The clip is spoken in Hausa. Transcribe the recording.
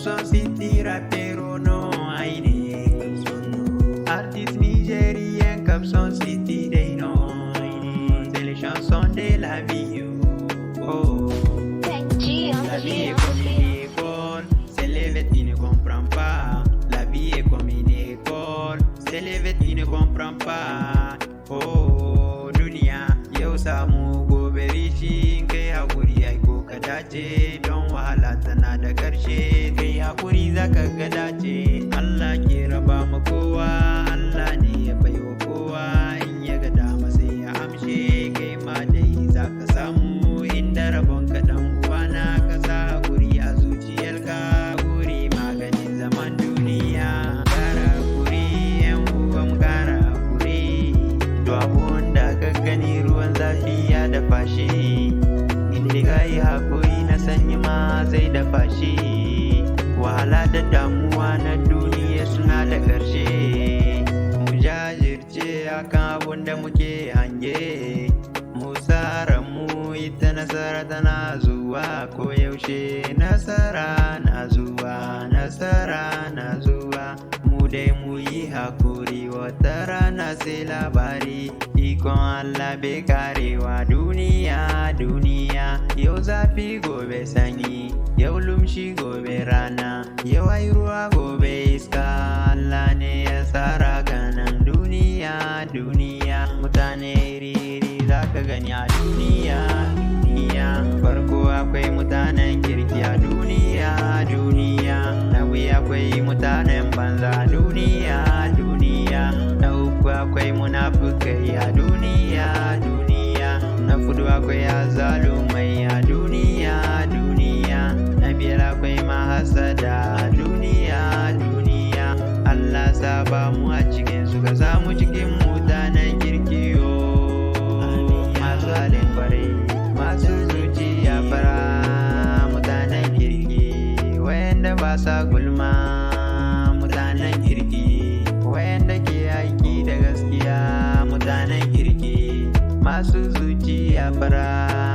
Capson City rapero no aine. Artiste nigérien Capson City they know aine. C'est les chansons de la vie. Oh. La vie est comme une école, c'est les vêtements qui ne comprend pas. La vie est comme une école, c'est les vêtements qui ne comprend pas. Oh, dunia, yau samu gobe rishi kai hakuri ai ko ka dace don wahala tana da karshe kai hakuri zaka ga dace. Allah ke raba ma kowa, Allah ne ya baiwa kowa, in ya ga dama sai ya amshe kai ma dai zaka samu inda rabon ka dan uwana ka sa hakuri a zuciyarka. Hakuri maganin zaman duniya, kara hakuri yan uwan kara hakuri. Duk abun da ka gani ruwan zafi ya dafa shi, inda ka yi hakuri na sanyi ma zai dafa shi. Wahala da damuwa na duniya suna da ƙarshe. Mu jajirce akan abun da muke hange, mu tsara mu ita nasara tana zuwa koyaushe. Nasara na zuwa, nasara na zuwa. Mu dai mu yi hakuri wata rana sai labari. Ikon Allah bai karewa duniya, duniya. Yau zafi gobe sanyi, yau lumshi gobe rana, yau ai ruwa gobe iska. Allah ne ya tsara ganan duniya, duniya. Mutane iri-iri zaka gani a duniya, duniya. Farko akwai mutanen kirki a duniya, duniya. Na biyu akwai mutanen banza a duniya, duniya. Na uku akwai munafukai a duniya, duniya. Na hudu akwai azzalumai a duniya, duniya. Na biyar akwai mahasada a duniya, duniya. Allah saba mu a cikin su, ka samu cikin mutanen kirki yo. Masu halin kwarai, masu zuciya fara, mutanen kirki. Wayanda ba sa gulma, mutanen kirki. Wayanda ke aiki da gaskiya, mutanen kirki. Masu zuciya fara.